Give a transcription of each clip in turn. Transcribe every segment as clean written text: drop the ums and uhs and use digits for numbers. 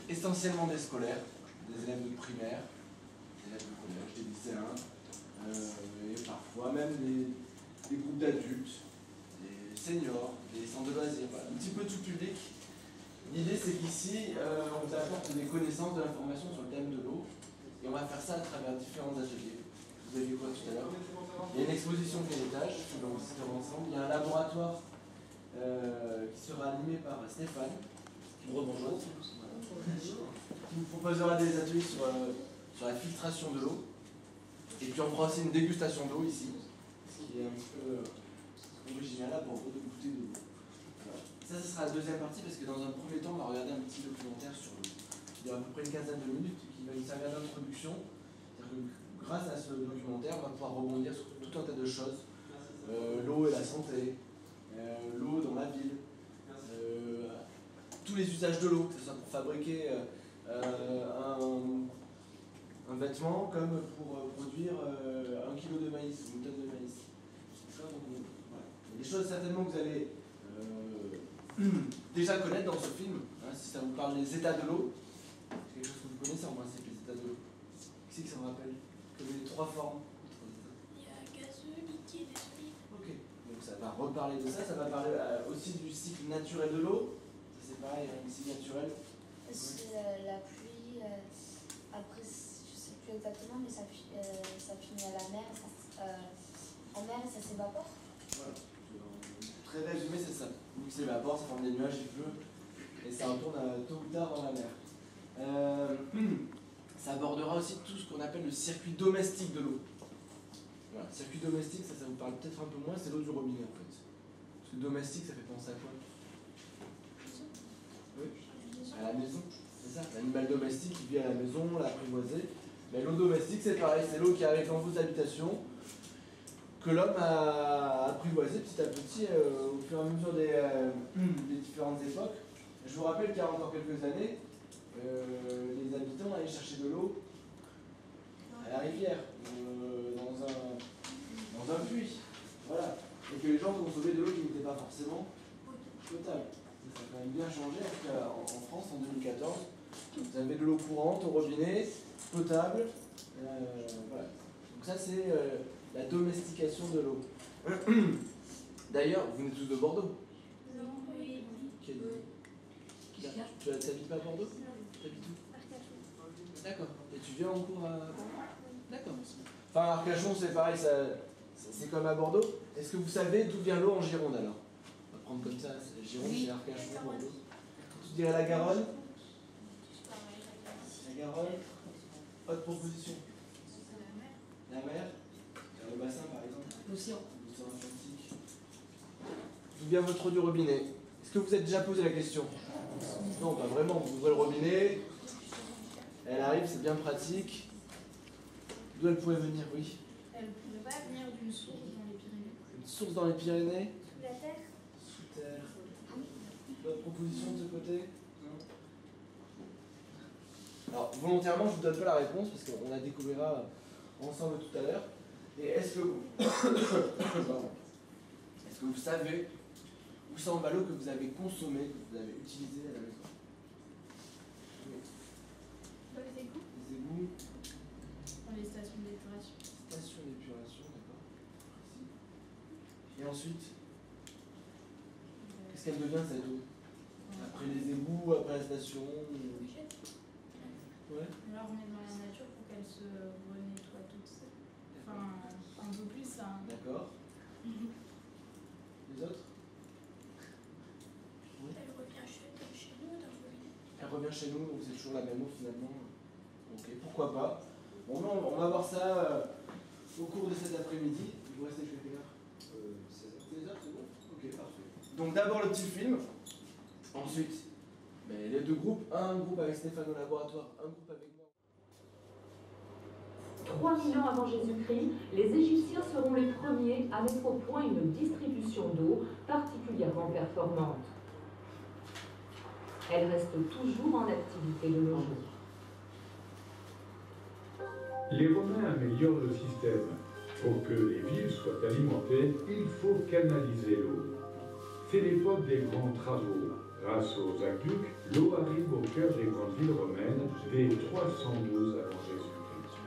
essentiellement des scolaires, des élèves de primaire, des élèves de collège, des lycéens, et parfois même des groupes d'adultes, des seniors, des centres de loisirs, voilà, un petit peu tout public. L'idée c'est qu'ici, on vous apporte des connaissances, de l'information sur le thème de l'eau, et on va faire ça à travers différents ateliers. Vous avez vu quoi tout à l'heure? Il y a une exposition cahier-étage, que l'on visitera ensemble. Il y a un laboratoire qui sera animé par Stéphane. Rebonjour. Qui vous proposera des ateliers sur la filtration de l'eau. Et puis on fera aussi une dégustation d'eau ici, ce qui est un petit peu original à propos de goûter de l'eau. Ça, ce sera la deuxième partie parce que dans un premier temps, on va regarder un petit documentaire sur l'eau. Il y a à peu près une quinzaine de minutes qui va nous servir d'introduction. Grâce à ce documentaire, on va pouvoir rebondir sur tout un tas de choses. L'eau et la santé, l'eau dans la ville, tous les usages de l'eau, que ce soit pour fabriquer un vêtement comme pour produire 1 kg de maïs ou une tonne de maïs. Donc, voilà. Il y a des choses certainement que vous allez déjà connaître dans ce film, hein, si ça vous parle des états de l'eau. C'est quelque chose que vous connaissez en principe, les états de l'eau. Qui c'est qui s'en rappelle? Comme les 3 formes. Il y a gazeux, liquide et solide. Ok, donc ça va reparler de ça, ça va parler aussi du cycle naturel de l'eau. Ça c'est pareil, un cycle naturel. C'est la pluie, après je sais plus exactement, mais ça finit à la mer, en mer et ça s'évapore. Voilà, très résumé c'est ça. Donc ça s'évapore, ça forme des nuages, il pleut, et ça retourne tôt ou tard dans la mer. Ça abordera aussi tout ce qu'on appelle le circuit domestique de l'eau. Voilà, circuit domestique, ça vous parle peut-être un peu moins, c'est l'eau du robinet en fait. Parce que domestique, ça fait penser à quoi? Oui, à la maison, c'est ça. L'animal domestique qui vit à la maison, l'apprivoisé. Mais l'eau domestique, c'est pareil, c'est l'eau qui arrive dans vos habitations, que l'homme a apprivoisé petit à petit au fur et à mesure des différentes époques. Je vous rappelle qu'il y a encore quelques années, les habitants allaient chercher de l'eau à la rivière, dans un puits, voilà. Et que les gens consommaient de l'eau qui n'était pas forcément potable. Ça a quand même bien changé, en France en 2014. Vous avez de l'eau courante au robinet, potable, voilà. Donc ça c'est la domestication de l'eau. D'ailleurs, vous venez tous de Bordeaux? Oui. Tu n'habites pas à Bordeaux? Tu habites où? D'accord. Et tu viens en cours à... D'accord. Enfin, Arcachon, c'est pareil, c'est comme à Bordeaux. Est-ce que vous savez d'où vient l'eau en Gironde alors? On va prendre comme ça, Gironde, c'est Arcachon, Bordeaux. Tu dirais la Garonne? La Garonne? Autre proposition? La mer? Le bassin par exemple? L'océan. L'océan Atlantique. D'où vient votre eau du robinet? Est-ce que vous êtes déjà posé la question? Non, pas vraiment. Vous ouvrez le robinet, elle arrive, c'est bien pratique. D'où elle pouvait venir, oui? Elle ne pouvait pas venir d'une source dans les Pyrénées. Une source dans les Pyrénées? Sous la terre. Sous terre. D'autres propositions de ce côté? Non. Alors, volontairement, je ne vous donne pas la réponse parce qu'on la découvrira ensemble tout à l'heure. Et est-ce que vous... est-ce que vous savez où s'en va l'eau que vous avez consommée, que vous avez utilisée à la maison? Dans les égouts. Les égouts? Dans les stations d'épuration. Station d'épuration, d'accord. Et ensuite, qu'est-ce qu'elle devient cette eau? Après les égouts, après la station? Ouais. Là, on est dans la nature pour qu'elle se renettoie toute seule. Enfin, un peu plus ça. D'accord. Les autres? Oui. Elle revient chez nous dans le robinet. Elle revient chez nous, donc c'est toujours la même eau finalement. Ok, pourquoi pas. Bon, non, on va voir ça au cours de cet après-midi. Vous restez jusqu'à quelle heure? 16h. 16h, c'est bon? Ok, parfait. Donc d'abord le petit film. Ensuite, les deux groupes. Un groupe avec Stéphane au laboratoire, un groupe avec moi. 3000 ans avant Jésus-Christ, les Égyptiens seront les premiers à mettre au point une distribution d'eau particulièrement performante. Elle reste toujours en activité de nos jours. Les Romains améliorent le système. Pour que les villes soient alimentées, il faut canaliser l'eau. C'est l'époque des grands travaux. Grâce aux aqueducs, l'eau arrive au cœur des grandes villes romaines dès 312 avant Jésus-Christ.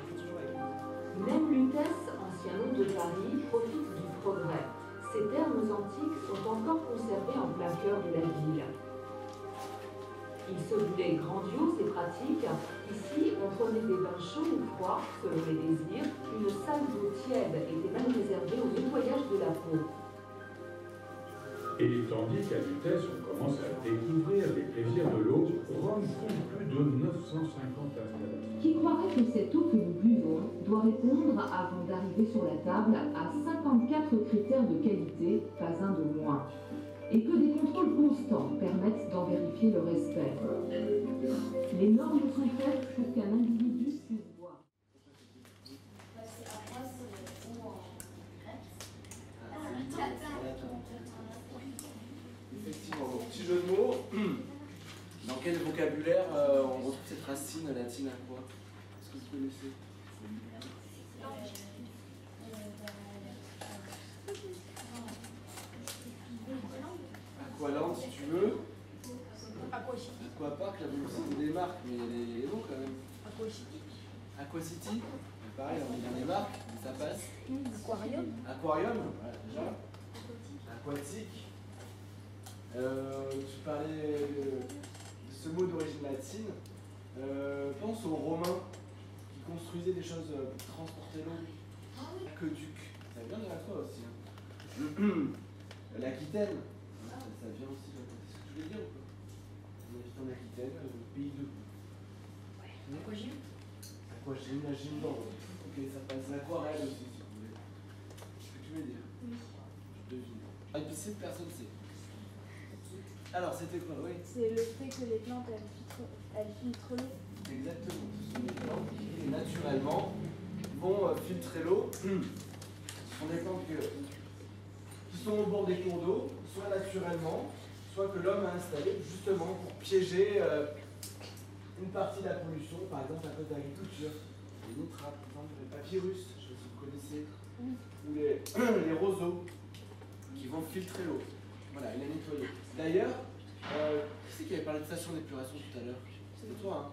Même Lutèce, ancien nom de Paris, profite du progrès. Ces thermes antiques sont encore conservés en plein cœur de la ville. Ils se voulaient grandioses et pratiques. Ici, on prenait des bains chauds ou froids, selon les désirs. Une salle d'eau tiède était même réservée au nettoyage de la peau. Et tandis qu'à Lutèce, on commence à découvrir les plaisirs de l'eau, Rome compte plus de 950 installations. Qui croirait que cette eau que nous buvons doit répondre, avant d'arriver sur la table, à 54 critères de qualité, pas un de moins, et que des contrôles constants permettent d'en vérifier le respect. Les normes sont faites pour qu'un individu puisse boire. C'est à moi, c'est ou en grec. Effectivement, donc, petit jeu de mots. Dans quel vocabulaire on retrouve cette racine latine à quoi? Est-ce que vous connaissez? Aqualand, si tu veux. Aquapark, là vous aussi des marques, mais il y a des noms quand même. Aquacity, pareil, on a des marques, mais ça passe. Aquarium, voilà, déjà. Aquatique. Tu parlais de ce mot d'origine latine. Pense aux Romains qui construisaient des choses pour transporter l'eau. Aqueduc, ça vient de la foi aussi. Hein. L'Aquitaine, ça vient aussi de. C'est ce que tu voulais dire ou pas? On habite en Aquitaine, pays de. Aquagym, la gym d'or. Ok, ça passe. L'aquarelle aussi, si vous voulez. C'est ce que tu veux dire? Oui. Je devine. Et puis cette personne sait. Alors, c'était quoi? Oui. C'est le fait que les plantes, elles filtrent l'eau. Exactement. Ce sont des plantes qui, naturellement, vont filtrer l'eau. Ce sont des plantes qui sont au bord des cours d'eau, soit naturellement, soit que l'homme a installé justement pour piéger une partie de la pollution, par exemple à cause de l'agriculture. Les nitrates, par exemple, les papyrus, je sais pas si vous connaissez, ou les roseaux qui vont filtrer l'eau. Voilà, il a nettoyé. D'ailleurs, qui c'est qui avait parlé de station d'épuration tout à l'heure? C'était toi, hein?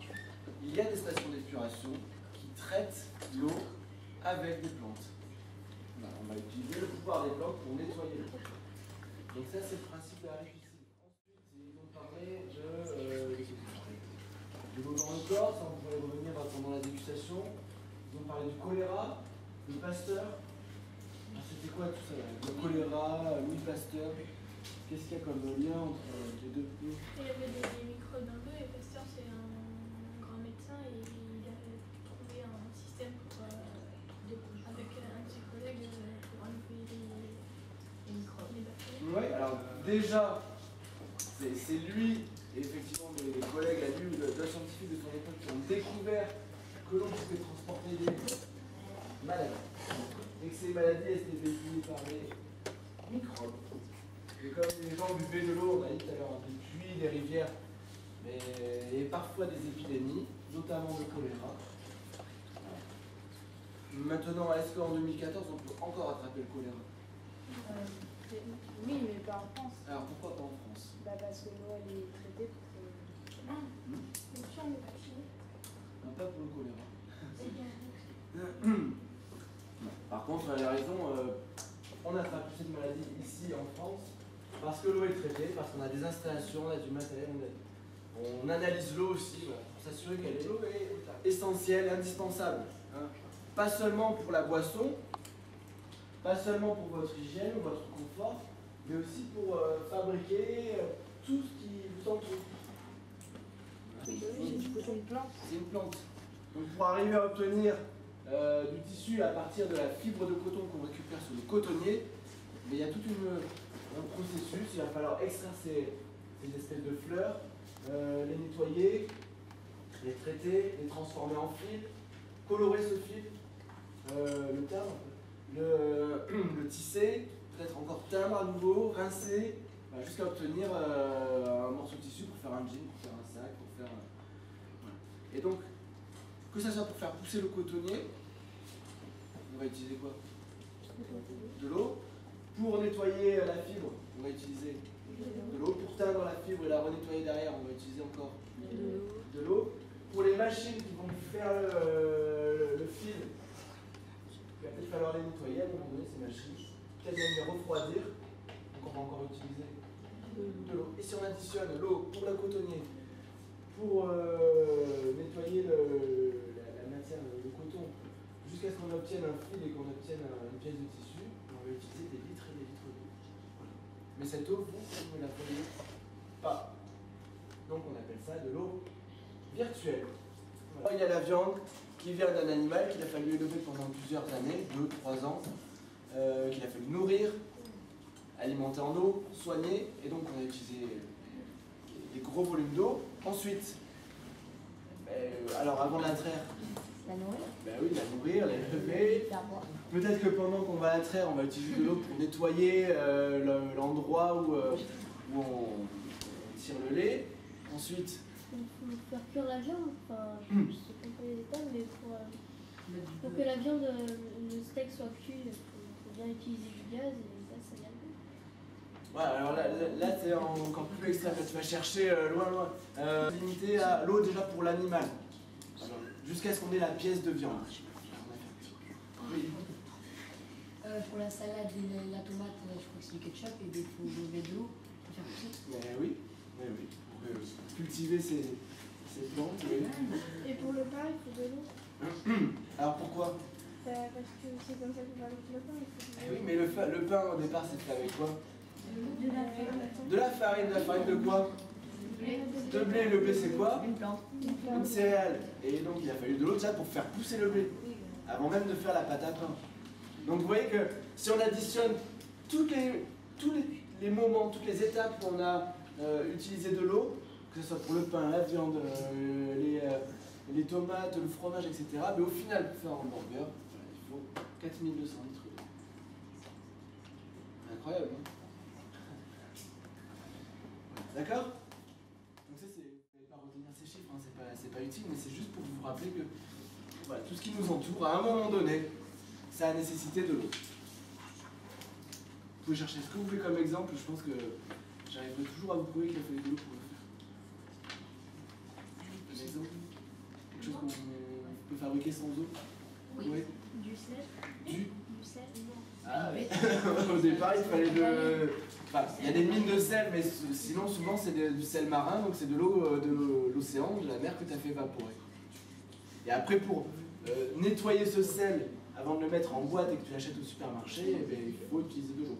Il y a des stations d'épuration qui traitent l'eau avec des plantes. Voilà, on va utiliser le pouvoir des plantes pour nettoyer l'eau. Donc ça, c'est le principe de la piscine. Ensuite, ils ont parlé de l'eau dans le corps, ça on pourrait revenir pendant la dégustation. Ils ont parlé du choléra, du Pasteur. C'était quoi tout ça là? Le choléra, Louis Pasteur. Qu'est-ce qu'il y a comme lien entre les deux? Il y avait des microbes dans l'eau et Pasteur c'est un grand médecin et il a trouvé un système pour, avec un de ses collègues pour enlever les microbes, les bactéries. Oui, alors déjà, c'est lui et effectivement des collègues à lui ou d'autres scientifiques de son époque qui ont découvert que l'on pouvait transporter des maladies. Et que ces maladies étaient véhiculées par les microbes. Et comme les gens buvaient de l'eau, on a dit tout à l'heure, des puits, des rivières, mais il y a parfois des épidémies, notamment le choléra. Maintenant, est-ce qu'en 2014, on peut encore attraper le choléra? Oui, mais pas en France. Alors pourquoi pas en France? Parce que l'eau elle est traitée pour que. Non, on n'est pas fini. Non, pas pour le choléra. Par contre, elle a raison, on attrape cette maladie ici en France parce que l'eau est traitée, parce qu'on a des installations, on a du matériel, on analyse l'eau aussi pour s'assurer qu'elle est l'eau est essentielle, indispensable. Hein. Pas seulement pour la boisson, pas seulement pour votre hygiène ou votre confort, mais aussi pour fabriquer tout ce qui vous entoure. C'est une plante. C'est une plante. Donc pour arriver à obtenir du tissu à partir de la fibre de coton qu'on récupère sur le cotonnier, mais il y a tout un processus. Il va falloir extraire ces espèces de fleurs, les nettoyer, les traiter, les transformer en fil, colorer ce fil, le teindre, le tisser, peut-être encore teindre à nouveau, rincer, jusqu'à obtenir un morceau de tissu pour faire un jean, pour faire un sac, pour faire... Voilà. Et donc, que ça soit pour faire pousser le cotonnier, on va utiliser quoi? De l'eau. Pour nettoyer la fibre, on va utiliser De l'eau. Pour teindre la fibre et la renettoyer derrière, on va utiliser encore de l'eau. Pour les machines qui vont faire le fil, il va falloir les nettoyer à un moment donné, ces machines. Peut-être même les refroidir. Donc on va encore utiliser de l'eau. Et si on additionne l'eau pour le cotonnier, pour nettoyer la matière, le coton, jusqu'à ce qu'on obtienne un fil et qu'on obtienne une pièce de tissu, on va utiliser des litres et des litres d'eau. Voilà. Mais cette eau, vous ne la prenez pas. Donc on appelle ça de l'eau virtuelle. Voilà. Il y a la viande qui vient d'un animal qu'il a fallu élever pendant plusieurs années, 2-3 ans, qu'il a fallu nourrir, alimenter en eau, soigner, et donc on a utilisé des gros volumes d'eau. Ensuite, alors avant de la traire, La nourrir. Oui, la nourrir, l'élever. Peut-être que pendant qu'on va la traire, on va utiliser de l'eau pour nettoyer l'endroit où on tire le lait. Ensuite, Il faut faire cuire la viande, enfin, je sais pas les détails, mais pour que la viande, le steak soit cuit, il faut bien utiliser du gaz, et le gaz, ça vient plus. voilà, alors là c'est encore plus extrême, là, tu vas chercher loin. Limité à l'eau déjà pour l'animal, jusqu'à ce qu'on ait la pièce de viande. Oui. Pour la salade et la tomate, je crois que c'est du ketchup et il faut lever de l'eau pour faire pousser. Mais oui. Pour cultiver ces plantes. Oui. Et pour le pain, il faut de l'eau. Alors pourquoi? Parce que c'est comme ça qu'on va faire le pain. Oui, mais le pain au départ c'est fait avec quoi? De la farine. De la farine de quoi? De blé. Le blé c'est quoi? Une plante. Une céréale. Et donc il a fallu de l'eau déjà pour faire pousser le blé, avant même de faire la pâte à pain. Donc vous voyez que si on additionne tous les moments, toutes les étapes où on a utilisé de l'eau, que ce soit pour le pain, la viande, les tomates, le fromage, etc., mais au final, pour faire un hamburger, il faut 4200 litres d'eau. Incroyable, hein? D'accord? Donc ça, c'est... Vous n'allez pas retenir ces chiffres, hein, c'est pas utile, mais c'est juste pour vous rappeler que voilà, tout ce qui nous entoure, à un moment donné, ça a nécessité de l'eau. Vous pouvez chercher ce que vous voulez comme exemple, je pense que j'arriverai toujours à vous prouver qu'il a fallu de l'eau pour le faire. Un exemple? Quelque chose qu'on peut fabriquer sans eau? Oui. Du sel. Du sel. Ah oui. Au départ, il fallait de... Enfin, il y a des mines de sel, mais sinon, souvent, c'est du sel marin, donc c'est de l'eau de l'océan, de la mer que tu as fait évaporer. Et après, pour nettoyer ce sel, avant de le mettre en boîte et que tu l'achètes au supermarché, eh bien, il faut utiliser de l'eau.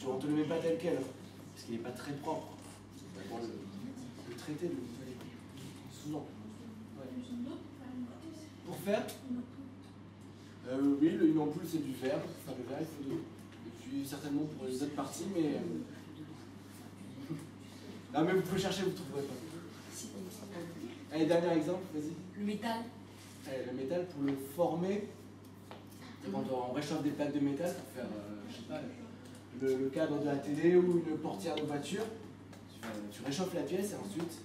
On ne te le met pas tel quel, hein, parce qu'il n'est pas très propre. Pour le traiter, le nettoyer. Souvent. Ouais. Pour faire oui, une ampoule c'est du verre. Enfin, le verre il faut de l'eau. Et puis certainement pour les autres parties, mais. Non, mais vous pouvez chercher, vous ne trouverez pas. Allez, dernier exemple, vas-y. Le métal. Allez, le métal pour le former. Quand on réchauffe des plaques de métal pour faire, je sais pas, le cadre de la télé ou une portière de voiture, tu réchauffes la pièce et ensuite.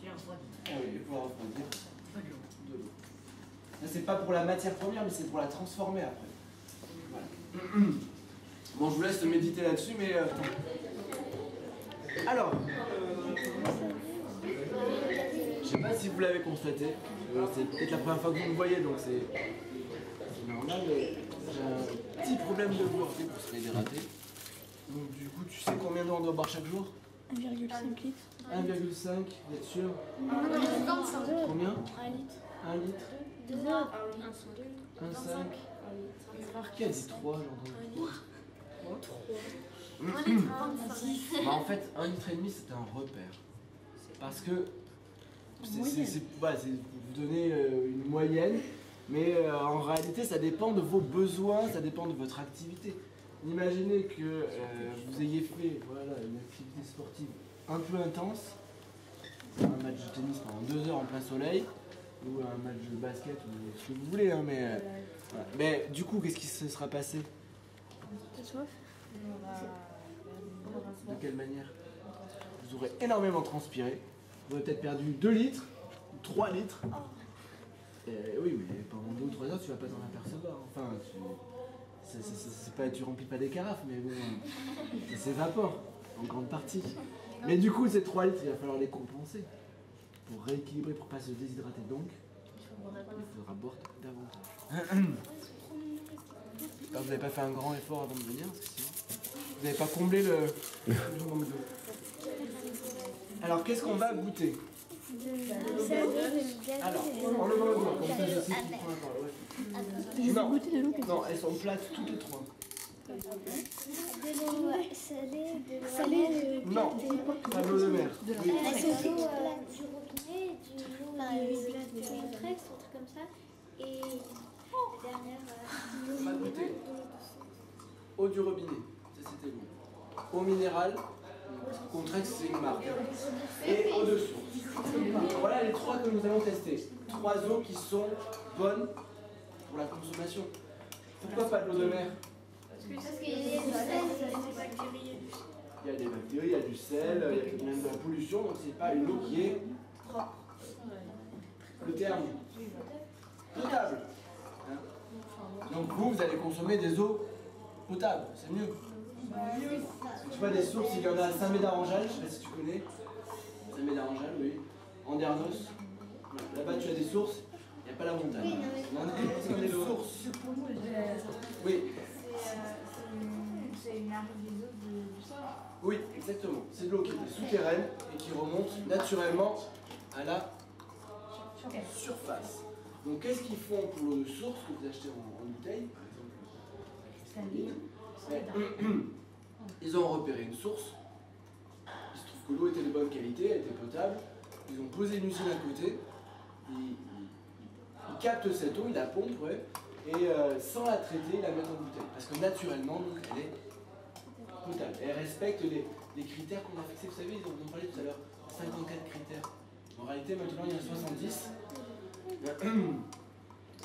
Tu refroidis. Ah oui, il faut la refroidir. Pas de l'eau. De l'eau. Là, c'est pas pour la matière première, mais c'est pour la transformer après. Voilà. Bon, je vous laisse méditer là-dessus, mais. Alors. Je sais pas si vous l'avez constaté. C'est peut-être la première fois que vous me voyez, donc c'est normal. J'ai un petit problème de voix pour se réhydrater. Donc, du coup, tu sais combien d'eau on doit boire chaque jour? 1,5 litre. 1,5, vous êtes sûr? Combien? 1 litre. 1 litre? 2 heures. 1,5. Qui a dit 3? J'ai entendu 3. Bah, en fait, 1,5 litre, c'est un repère. Parce que c'est pour vous donner une moyenne, mais en réalité, ça dépend de vos besoins, ça dépend de votre activité. Imaginez que vous ayez fait une activité sportive un peu intense, un match de tennis pendant 2 heures en plein soleil, ou un match de basket, ou ce que vous voulez, hein, mais, voilà. Mais du coup, qu'est-ce qui se sera passé? T'as soif? De quelle manière? Vous aurez énormément transpiré, vous aurez peut-être perdu 2 litres, 3 litres. Et oui, mais pendant 2 ou 3 heures, tu vas pas t'en apercevoir. Enfin, c'est pas, tu remplis pas des carafes, mais bon, ça s'évapore. en grande partie. Mais du coup, ces 3 litres, il va falloir les compenser pour rééquilibrer, pour ne pas se déshydrater. Donc, il faudra boire davantage. J'espère que vous n'avez pas fait un grand effort avant de venir, parce que sinon, vous n'avez pas comblé le manque d'eau. Alors, qu'est-ce qu'on va goûter? Alors, on le voit, comme ça, je sais qu'il prend un temps. Ouais. Non, elles sont plates toutes les 3. De l'eau salée, de l'eau Non, pas de l'eau de mer. Oui. du robinet, du Contrex, un truc comme ça. Et la dernière, On va goûter. Eau du robinet, ça c'était bon. Eau minérale, Contrex c'est une marque. Et eau de source. Voilà les 3 que nous allons tester. 3 eaux qui sont bonnes pour la consommation. Pourquoi pas de l'eau de mer? parce qu'il y a du sel, Il y a des bactéries, il y a du sel, il y a même de la pollution, donc c'est pas une eau qui est propre. Le terme potable. Hein? Donc vous allez consommer des eaux potables, c'est mieux. Tu vois des sources, il y en a à Saint-Médard-en-Jalles, je sais pas si tu connais. Saint-Médard-en-Jalles, oui. Andernos. Là-bas tu as des sources, il n'y a pas la montagne. On a des sources. Oui. C'est une arrivée des eaux du sol. Oui, exactement. C'est de l'eau qui est souterraine et qui remonte naturellement à la surface. Donc qu'est-ce qu'ils font pour l'eau de source que vous achetez en bouteille, par exemple? Ils ont repéré une source. Il se trouve que l'eau était de bonne qualité, elle était potable. Ils ont posé une usine à côté. Ils captent cette eau, ils la pompent, ouais, et sans la traiter, ils la mettent en bouteille. Parce que naturellement, donc, elle est potable. Elle respecte les critères qu'on a fixés. Vous savez, on en parlait tout à l'heure, 54 critères. En réalité, maintenant, il y en a 70.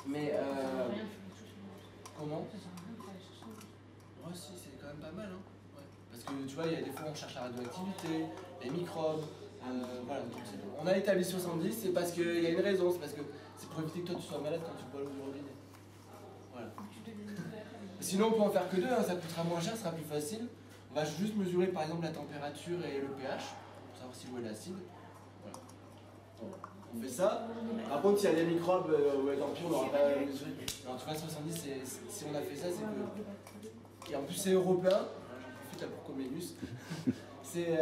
Mais, comment? Oh si, c'est quand même pas mal, hein. Ouais. Parce que tu vois, il y a des fois, on cherche la radioactivité, les microbes, voilà. Donc, on a établi 70, c'est parce qu'il y a une raison, c'est parce que c'est pour éviter que toi tu sois malade quand tu bois l'eau du robinet. Voilà. Sinon, on peut en faire que 2, hein, ça coûtera moins cher, ça sera plus facile. On va juste mesurer par exemple la température et le pH, pour savoir si l'eau est acide. Voilà. Bon, on fait ça. Par contre, s'il y a des microbes, tant pis, on n'aura pas mesuré. Alors, tu vois, 70, si on a fait ça, c'est que. Et en plus, c'est européen. J'en profite là pour Comenius. C'est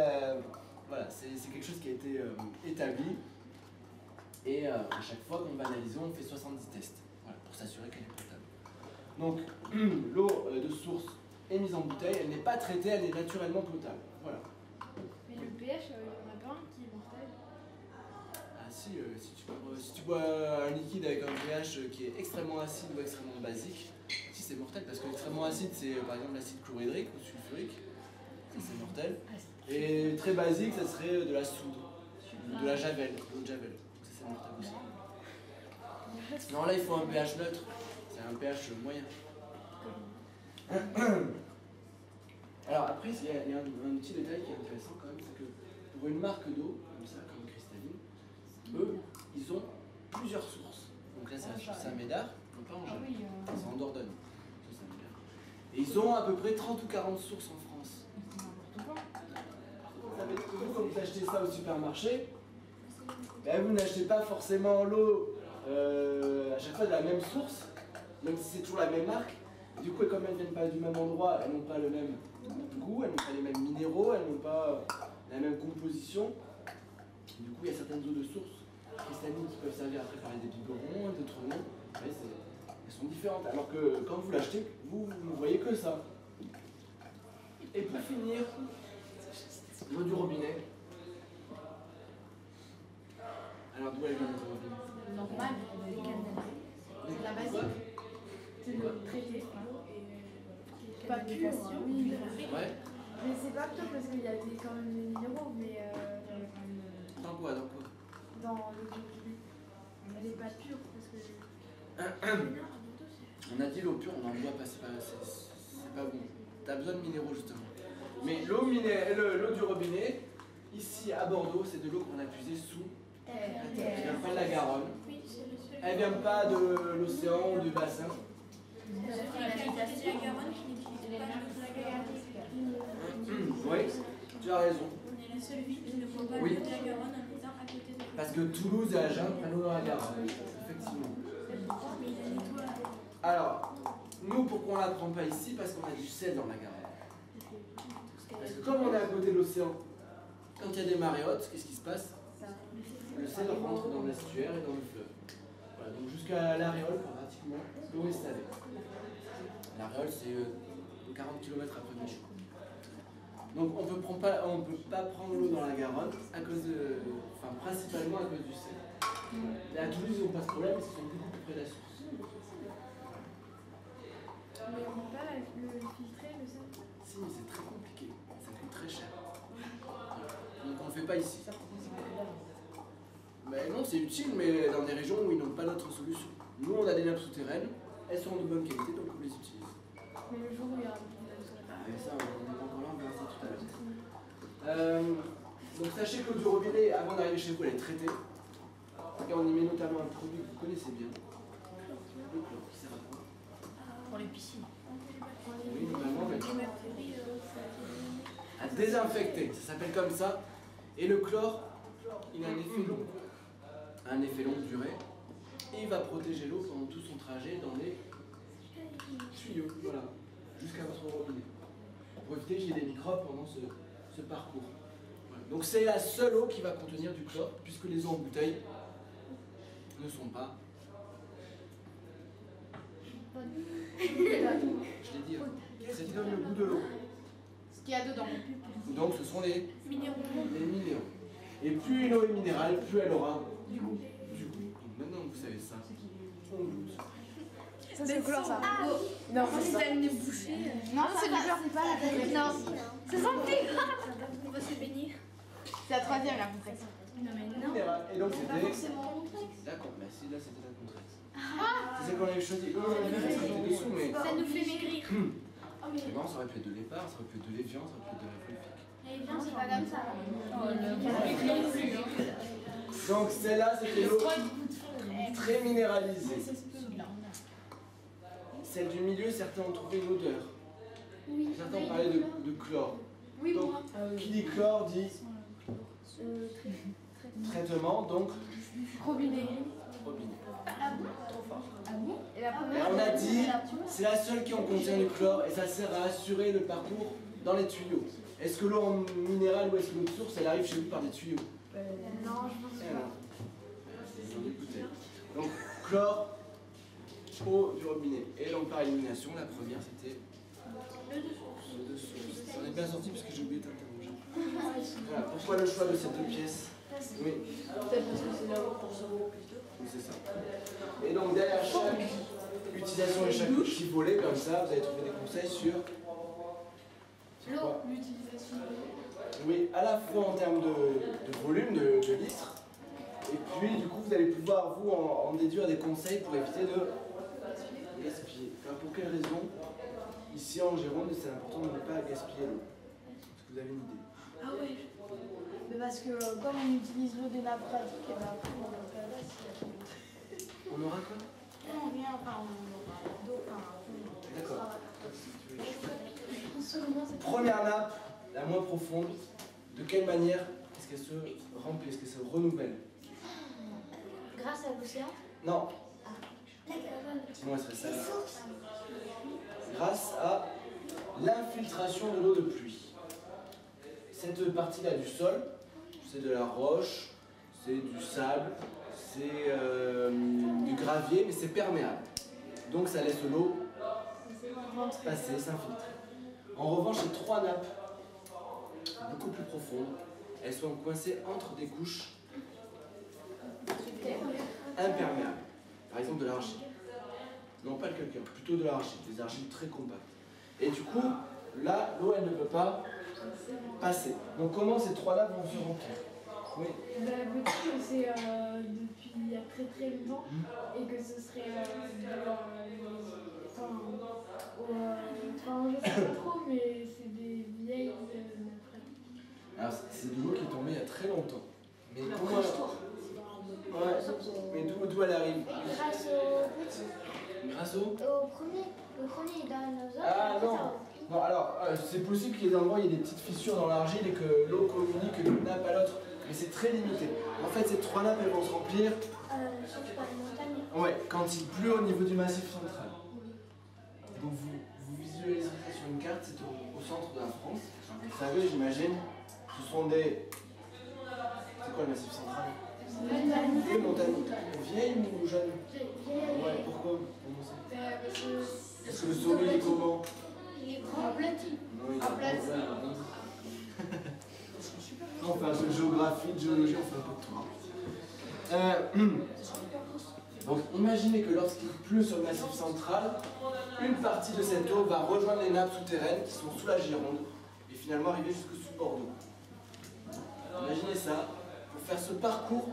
voilà, c'est quelque chose qui a été établi. Et à chaque fois qu'on va analyser, on fait 70 tests. Voilà, pour s'assurer qu'elle est potable. Donc, l'eau de source est mise en bouteille, elle n'est pas traitée, elle est naturellement potable. Voilà. Mais le pH, il n'y en a pas un qui est mortel. Ah si, si tu bois un liquide avec un pH qui est extrêmement acide ou extrêmement basique, si c'est mortel, parce que extrêmement acide, c'est par exemple l'acide chlorhydrique ou sulfurique, ça c'est mortel. Et très basique, ça serait de la soude, de la javel, de l'eau de javel, ça c'est mortel aussi. Non, là il faut un pH neutre, c'est un pH moyen. Alors après, il y a un petit détail qui est intéressant quand même, c'est que pour une marque d'eau, comme ça, comme Cristalline, eux, ils ont plusieurs sources. Donc là, c'est sur Saint-Médard, non pas en Jalles, c'est en Dordogne, sur Saint-Médard. Et ils ont à peu près 30 ou 40 sources en France. Vous savez, quand vous achetez ça au supermarché, ben, vous n'achetez pas forcément l'eau à chaque fois de la même source, même si c'est toujours la même marque. Du coup, comme elles ne viennent pas du même endroit, elles n'ont pas le même goût, elles n'ont pas les mêmes minéraux, elles n'ont pas la même composition. Du coup, il y a certaines eaux de source cristallines qui peuvent servir à préparer des biberons, d'autres non. Elles sont différentes. Alors que quand vous l'achetez, vous ne voyez que ça. Et pour finir, l'eau du robinet. Alors d'où elle vient l'eau du robinet? Normal, c'est la basique. C'est le traité. Pas pur. Ouais. Mais c'est pas pur parce qu'il y a quand même des minéraux, mais Dans quoi? dans le robinet. Elle n'est pas pure parce que. On a dit l'eau pure, on en boit pas, c'est pas bon. T'as besoin de minéraux justement. Mais l'eau du robinet, ici à Bordeaux, c'est de l'eau qu'on a puisée sous la terre. Elle vient pas de la Garonne. Elle vient pas de l'océan ou du bassin. Oui. Tu as raison. On est la seule ville qui ne prend pas Oui. le de la Garonne en étant à côté de Parce que Toulouse et Agen prennent l'eau dans la Garonne. Effectivement. Mais il a nettoyé. Alors, nous, pourquoi on ne la prend pas ici? Parce qu'on a du sel dans la Garonne. Parce que comme on est à côté de l'océan, quand il y a des marées hautes, qu'est-ce qui se passe? Le sel rentre dans l'estuaire et dans le fleuve. Voilà, donc jusqu'à l'Aréole, pratiquement, l'eau est salée. L'Aréole, c'est 40 km après Michou. Donc on peut pas prendre l'eau dans la Garonne à cause de, enfin principalement à cause du sel. Et à Toulouse, ils n'ont pas ce problème, parce qu'ils sont beaucoup plus près de la source. Mais on ne peut pas le filtrer, le sel. Si, mais c'est très compliqué, ça coûte très cher. Donc on ne le fait pas ici. Ben non, c'est utile, mais dans des régions où ils n'ont pas d'autre solution. Nous, on a des nappes souterraines, elles sont de bonne qualité, donc on les utilise. Mais le jour où il y aura beaucoup de Et ça, on est pas encore là, on verra ça tout à l'heure. Donc sachez que l'eau du robinet, avant d'arriver chez vous, elle est traitée. Et on y met notamment un produit que vous connaissez bien. Le chlore, qui sert à quoi? Pour les piscines. Oui, notamment, mais les bactéries. à désinfecter, ça s'appelle comme ça. Et le chlore, il a un effet long. Un effet longue durée. Et il va protéger l'eau pendant tout son trajet dans les tuyaux, voilà, jusqu'à votre robinet. Pour éviter qu'il y ait des microbes pendant ce parcours. Voilà. Donc c'est la seule eau qui va contenir du chlore, puisque les eaux en bouteille ne sont pas. Je l'ai dit, hein. C'est qui donne le goût de l'eau. Ce qu'il y a dedans. Donc ce sont les Minéraux. minéraux. Et plus une eau est minérale, plus elle aura du goût. Donc maintenant que vous savez ça, on goûte. Ça, c'est le chlore, ça. Non, si t'as le nez bouché, Non, c'est du chlore. C'est pas la première. Non. C'est ça le pire. on va se bénir. C'est la troisième, la complexe. Non, mais non. Minéral. Et donc Pas c'était. forcément complexe. D'accord, mais si là c'était la Contrex. C'est celle qu'on avait choisi. C'était dessous, mais. Ça nous fait maigrir. Oh, mais Non, ça aurait pu être de l'épargne, ça aurait pu être de l'évian, ça aurait pu être de la fulfique. Et bien, c'est pas comme ça. Donc celle-là, c'était l'eau très minéralisée. Celle du milieu, certains ont trouvé une odeur. Oui. Certains ont parlé de chlore. Oui, Donc, moi. qui dit chlore dit traitement, donc robinet. robinet. Ah bon? Ah bon? Et la Et première, on a dit, c'est la seule qui en contient du chlore et ça sert à assurer le parcours dans les tuyaux. Est-ce que l'eau en minéral ou est-ce que l'eau de source, elle arrive chez vous par des tuyaux? non, je pense Eh pas. non. J'en ai goûté. Donc, chlore, eau du robinet. Et donc, par élimination, la première c'était l'eau de source. On est bien sorti parce que j'ai oublié de t'interroger. Voilà. Pourquoi le choix de ces deux pièces? Oui. Peut-être parce que c'est là pour se repéter. Oui, c'est ça. Et donc derrière chaque utilisation et chaque petit volet comme ça, vous allez trouver des conseils sur quoi? L'utilisation de l'eau. Oui, à la fois en termes de volume, de litres, et puis du coup vous allez pouvoir vous en déduire des conseils pour éviter de gaspiller. Alors, pour quelle raison? Ici en Gironde, c'est important de ne pas gaspiller l'eau. Est-ce que vous avez une idée? Ah ouais. Mais parce que comme on utilise l'eau des nappes phréatiques, et ben après on va faire là, On aura quoi? on vient, enfin on aura d'eau, enfin D'accord. Première nappe, la moins profonde. De quelle manière est-ce qu'elle se remplit? Est-ce qu'elle se renouvelle? Grâce à l'océan. Non, La Garonne. sinon elle serait Les salée. sources. Grâce à l'infiltration de l'eau de pluie. Cette partie-là du sol, c'est de la roche, c'est du sable, c'est du gravier, mais c'est perméable. Donc ça laisse l'eau passer, s'infiltrer. En revanche, ces trois nappes, beaucoup plus profondes, elles sont coincées entre des couches imperméables. Par exemple de l'argile. Non, pas le calcaire, plutôt de l'argile, des argiles très compactes. Et du coup, là, l'eau, elle ne peut pas passer. Donc comment ces trois nappes vont se remplir? Oui. Peut-être que c'est depuis il y a très très longtemps et que ce serait enfin, je sais pas trop, mais c'est des vieilles nappes. Alors, c'est de l'eau qui est tombée il y a très longtemps. Mais comment elle... Ouais, mais d'où elle arrive? Grâce au petit. Grâce au... Au premier. Le premier, il donne aux autres. Ah après, non. ça replie. Non, alors, c'est possible qu'il y ait des endroits où il y ait des petites fissures dans l'argile et que l'eau communique d'une nappe à l'autre, mais c'est très limité. En fait, ces 3 nappes, elles vont se remplir quand il pleut au niveau du massif central. Donc vous visualisez ça sur une carte, c'est au centre de la France. Vous savez, j'imagine, ce sont des... C'est quoi le massif central? Des montagnes. Vieilles ou jeunes? Ouais, pourquoi? Parce que le sommet il est comment? Il est grand, aplati. Non, il est aplati. On fait un peu de géographie, de géologie, on fait un peu de tout. Donc imaginez que lorsqu'il pleut sur le massif central, une partie de cette eau va rejoindre les nappes souterraines qui sont sous la Gironde et finalement arriver jusque sous Bordeaux. Imaginez ça, pour faire ce parcours,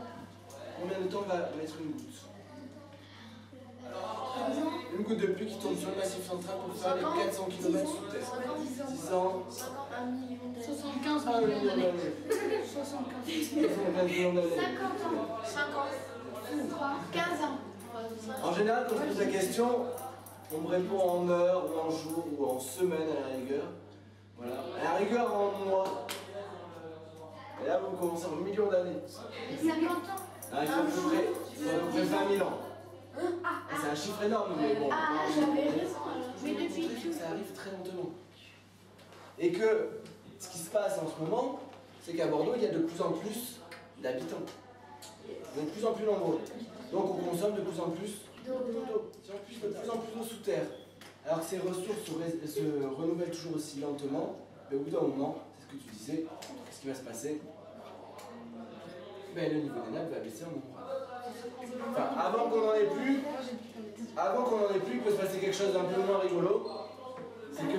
combien de temps va mettre une goutte? Une goutte de pluie qui tombe sur le massif central pour faire les 400 km sous terre. 6 ans, 75 1 million d'années. 75 millions d'années. 50 ans. 50. 15 ans. En général, quand je pose la question, on me répond en heures, ou en jours, ou en semaines à la rigueur. Voilà. À la rigueur, en mois. Et là, vous commencez en millions d'années. 50 ans. Il faut à peu près 20 000 ans. C'est un chiffre énorme, mais bon. J'avais raison. Mais depuis que ça arrive très lentement. Et que ce qui se passe en ce moment, c'est qu'à Bordeaux, il y a de plus en plus d'habitants. De plus en plus nombreux. Donc on consomme de plus en plus d'eau. De plus en plus d'eau sous terre. Alors que ces ressources se renouvellent toujours aussi lentement, mais au bout d'un moment, c'est ce que tu disais, qu'est-ce qui va se passer? Ben, le niveau des nappes va baisser en nombre. Enfin, avant qu'on n'en ait plus, il peut se passer quelque chose d'un peu moins rigolo. C'est que,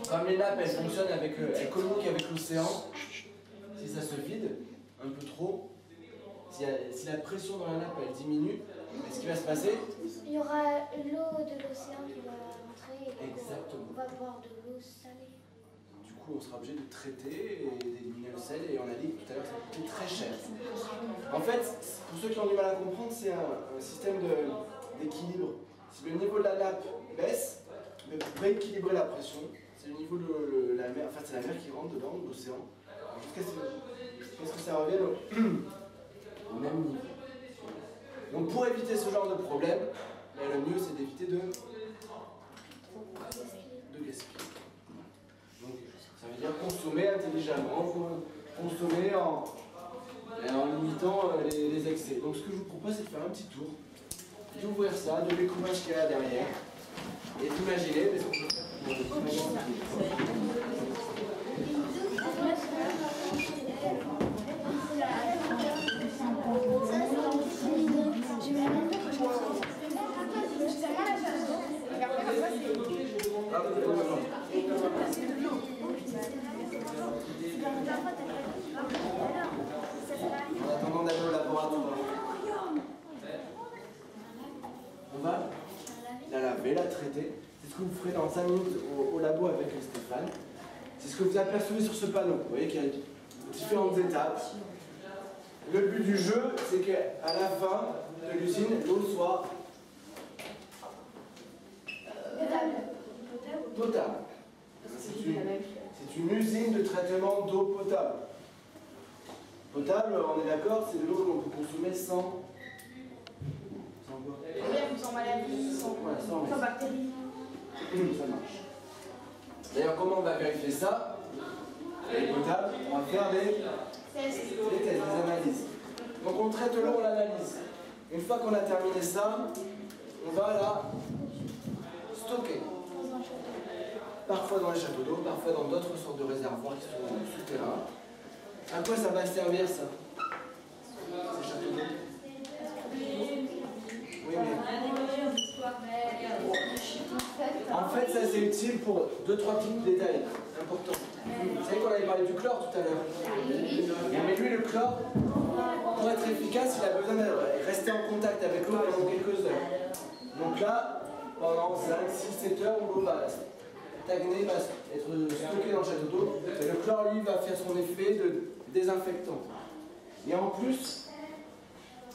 comme les nappes, elles fonctionnent elles communiquent avec l'océan, si ça se vide un peu trop, si la pression dans la nappe elle diminue, ce qui va se passer? Il y aura l'eau de l'océan qui va entrer et exactement. On va boire de l'eau salée. Du coup, on sera obligé de traiter et d'éliminer le sel, et on a dit tout à l'heure que ça coûtait très cher. En fait, pour ceux qui ont du mal à comprendre, c'est un système d'équilibre. Si le niveau de la nappe baisse, pour rééquilibrer la pression, c'est le niveau de la mer, enfin c'est la mer qui rentre dedans, l'océan, jusqu'à ce que ça revienne au même niveau. Donc pour éviter ce genre de problème, le mieux c'est d'éviter de gaspiller. Donc ça veut dire consommer intelligemment, consommer en limitant les excès. Donc ce que je vous propose, c'est de faire un petit tour, d'ouvrir ça, de découvrir ce qu'il y a là derrière, et d'imaginer ce qu'on peut faire pour en attendant d'aller au laboratoire. On va la laver, la traiter. C'est ce que vous ferez dans 5 minutes au labo avec Stéphane. C'est ce que vous apercevez sur ce panneau. Vous voyez qu'il y a différentes étapes. Le but du jeu, c'est qu'à la fin de l'usine, l'eau soit potable. C'est une usine de traitement d'eau potable. Potable, on est d'accord, c'est de l'eau qu'on peut consommer sans maladie, sans bactéries. Ça marche. D'ailleurs, comment on va vérifier ça? Elle est potable, on va faire des tests, des analyses. Donc on traite l'eau, on l'analyse. Une fois qu'on a terminé ça, on va la stocker. Parfois dans les châteaux d'eau, parfois dans d'autres sortes de réservoirs qui sont souterrains. À quoi ça va servir ça? Ces châteaux d'eau? Oui, mais... En fait, ça c'est utile pour 2-3 petits détails importants. Vous savez qu'on avait parlé du chlore tout à l'heure. Mais lui, le chlore, pour être efficace, il a besoin de rester en contact avec l'eau pendant quelques heures. Donc là, pendant 5, 6, 7 heures, l'eau va stagner, va être stockée dans le château d'eau. Et le chlore, lui, va faire son effet de désinfectant. Et en plus,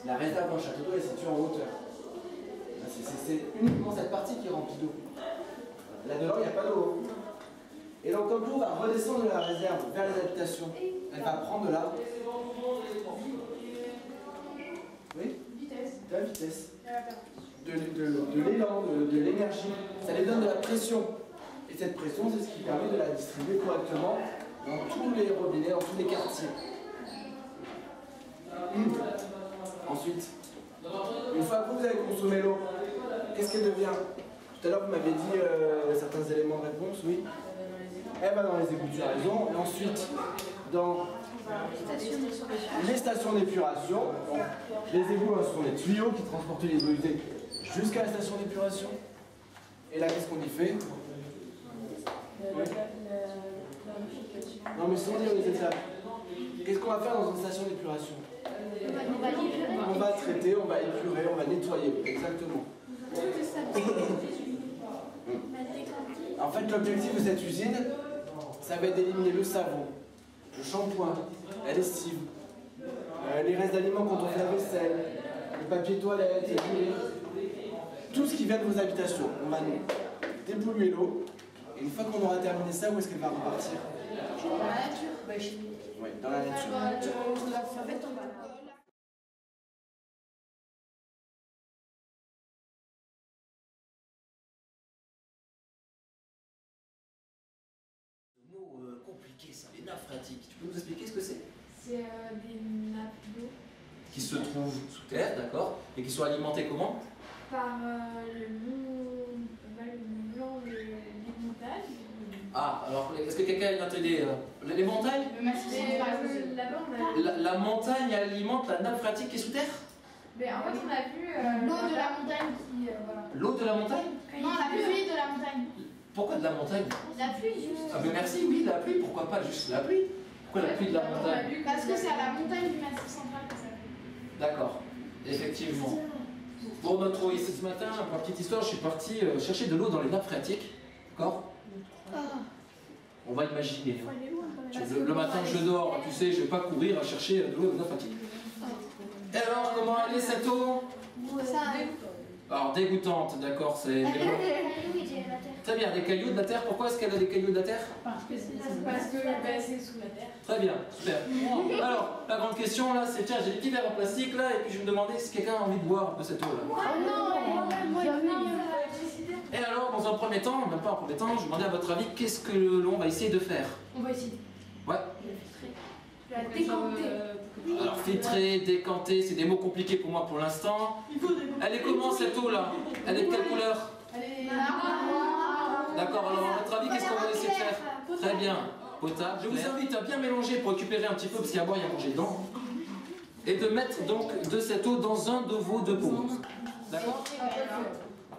la réserve dans le château d'eau est située en hauteur. C'est uniquement cette partie qui est remplie d'eau. Là-dedans, il n'y a pas d'eau. Et donc, comme l'eau va redescendre de la réserve vers les habitations, elle va prendre de la... Oui? De la vitesse. De l'élan, de l'énergie. Ça lui donne de la pression. Et cette pression, c'est ce qui permet de la distribuer correctement dans tous les robinets, dans tous les quartiers. Ensuite, une fois que vous avez consommé l'eau, qu'est-ce qu'elle devient? Tout à l'heure, vous m'avez dit certains éléments de réponse, oui. Elle va dans les égouts, tu as raison. Et ensuite, dans les stations d'épuration, les égouts sont des tuyaux qui transportent les eaux usées jusqu'à la station d'épuration. Et là, qu'est-ce qu'on y fait? Non, mais sans dire les étapes. Qu'est-ce qu'on va faire dans une station d'épuration? On va traiter, on va épurer, on va nettoyer. Exactement. En fait, l'objectif de cette usine, ça va être d'éliminer le savon, le shampoing, la lessive, les restes d'aliments quand on fait la vaisselle, le papier toilette, les boulets, tout ce qui vient de vos habitations. On va dépolluer l'eau. Et une fois qu'on aura terminé ça, où est-ce qu'elle va repartir? Dans la nature. Oui, dans la nature. Compliqué ça, les nappes phréatiques. Tu peux nous expliquer ce que c'est? C'est des nappes d'eau. Qui se trouvent sous terre, d'accord, et qui sont alimentées comment? Par le blanc, les montagnes. Ah, alors est-ce que quelqu'un a une autre idée? Les montagnes? La montagne alimente la nappe phréatique qui est sous terre? Mais en fait, on a vu l'eau de la montagne qui. Voilà. L'eau de la montagne? Non, la pluie de la montagne. Pourquoi de la montagne? La pluie, juste. Ah, mais merci, oui, la pluie, pourquoi pas juste la pluie? Pourquoi la pluie de la montagne? Parce que c'est à la montagne du Massif central que ça fait. D'accord, effectivement. Pour notre ici ce matin, pour la petite histoire, je suis parti chercher de l'eau dans les nappes phréatiques. D'accord? On va imaginer. Le matin, je dors, tu sais, je ne vais pas courir à chercher de l'eau dans les nappes phréatiques. Et alors, comment elle est cette eau? Alors, dégoûtante, d'accord, c'est... Très bien, des cailloux de la terre. Pourquoi est-ce qu'elle a des cailloux de la terre? Parce que c'est sous la terre. Très bien, super. Alors, la grande question là, c'est tiens, j'ai des petits verres en plastique là, et puis je me demandais si quelqu'un a envie de boire un peu cette eau là. Et alors, dans un premier temps, même pas en premier temps, je me demandais à votre avis, qu'est-ce que l'on va essayer de faire? On va essayer. Ouais. La décanter. Alors, filtrer, décanter, c'est des mots compliqués pour moi pour l'instant. Elle est comment cette eau là? Elle est de quelle couleur? D'accord, alors à votre avis, qu'est-ce qu'on va essayer de faire? Très bien, potable. Je vous invite à bien mélanger pour récupérer un petit peu, parce qu'il y a à boire, il y a à manger dedans. Et de mettre donc de cette eau dans un de vos deux pots. D'accord?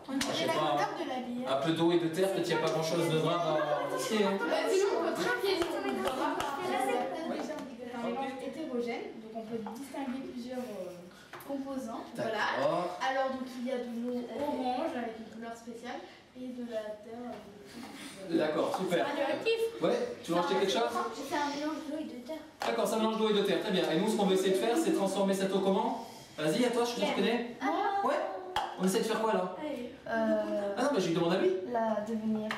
Je sais pas, un peu d'eau et de terre, peut-être qu'il n'y a pas grand-chose de grave à tester. Hein. Hétérogène, donc on peut distinguer plusieurs composants. Voilà. Alors donc il y a de l'eau orange avec une couleur spéciale et de la terre. D'accord, super. Ouais, tu veux rajouter quelque chose? C'est un mélange d'eau et de terre. D'accord, c'est un mélange d'eau et de terre, très bien. Et nous, ce qu'on veut essayer de faire, c'est transformer cette eau comment? Vas-y, à toi, je te connais. Ouais. On essaie de faire quoi là? Ah non, mais je lui demande à lui. La devenir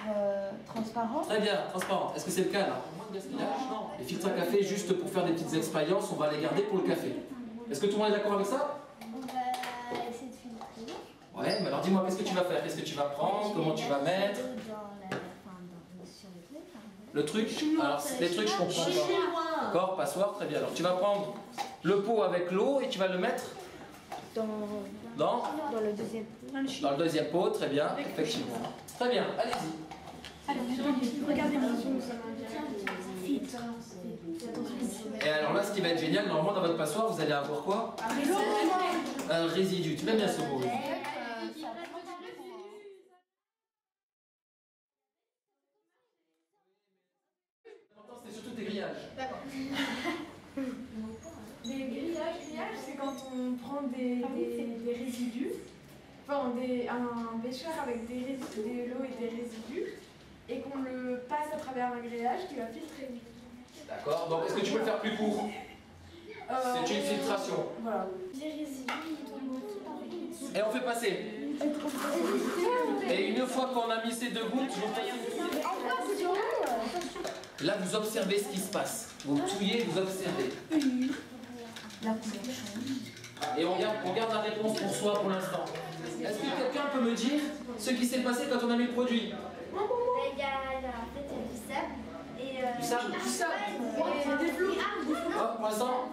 transparente. Très bien, transparente. Est-ce que c'est le cas là? Moins de gaspillage? Non. Les filtres à café, juste pour faire des petites expériences, on va les garder pour le café. Est-ce que tout le monde est d'accord avec ça? On va essayer de filtrer. Ouais, mais alors dis-moi, qu'est-ce que tu vas faire? Qu'est-ce que tu vas prendre? Comment tu vas mettre? Le truc? Alors, les trucs, je comprends pas. D'accord, passoire, très bien. Alors, tu vas prendre le pot avec l'eau et tu vas le mettre dans le deuxième. Dans le deuxième pot, très bien, effectivement. Très bien, allez-y. Regardez-moi. Et alors là, ce qui va être génial, normalement dans votre passoire, vous allez avoir quoi? Un résidu. Tu l'aimes bien ce mot? C'est surtout tes grillages. D'accord. Les grillages, c'est quand on prend des résidus, enfin un bécher avec de l'eau et des résidus, et qu'on le passe à travers un grillage qui va filtrer. D'accord, donc est-ce que tu peux le faire plus court? C'est une filtration. Voilà. Les résidus, ils tombent. Et on fait passer. Et une fois qu'on a mis ces 2 gouttes, vous passez. Là, vous observez ce qui se passe. Vous touillez, vous observez. Et on garde la réponse pour soi pour l'instant. Est-ce que quelqu'un peut me dire ce qui s'est passé quand on a mis le produit? Il y a du sable. Et, Du sable? Du sable. Des flots. Oh, pour l'instant.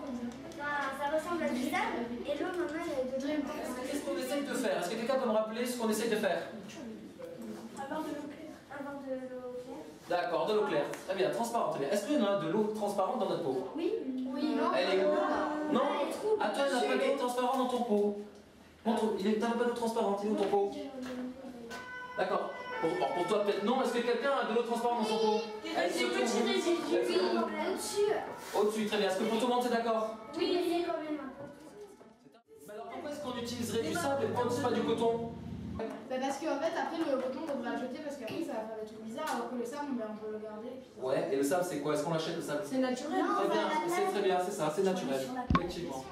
Ça ressemble à du sable. Et l'eau, maintenant, elle est de l'eau. Qu'est-ce qu'on essaye de faire? Est-ce que quelqu'un peut me rappeler ce qu'on essaye de faire? Avoir de l'eau claire. Avoir de l'eau claire. D'accord, de l'eau claire. Très bien, transparente. Est-ce qu'il y en a de l'eau transparente dans notre peau? Oui. Oui. Elle est où? Non? Ah, toi, il n'y a pas d'eau transparente dans ton pot. Montre, t'as pas d'eau transparente, il est où ton pot? D'accord. Pour toi, peut-être non. Est-ce que quelqu'un a de l'eau transparente dans son pot? Elle se trouve Oui, au-dessus. Au-dessus, très bien. Est-ce que pour tout le monde, c'est d'accord? Oui, il y a quand même un peu. Mais alors, pourquoi est-ce qu'on utiliserait du sable et pourquoi pas du coton? Parce qu'en fait, après, le coton, on devrait le jeter parce qu'après, ça va faire des trucs bizarres, alors que le sable, on peut le garder. Ouais, et le sable, c'est quoi? Est-ce qu'on l'achète, le sable? C'est naturel. Très bien, c'est très bien, c'est ça, c'est naturel. Effectivement.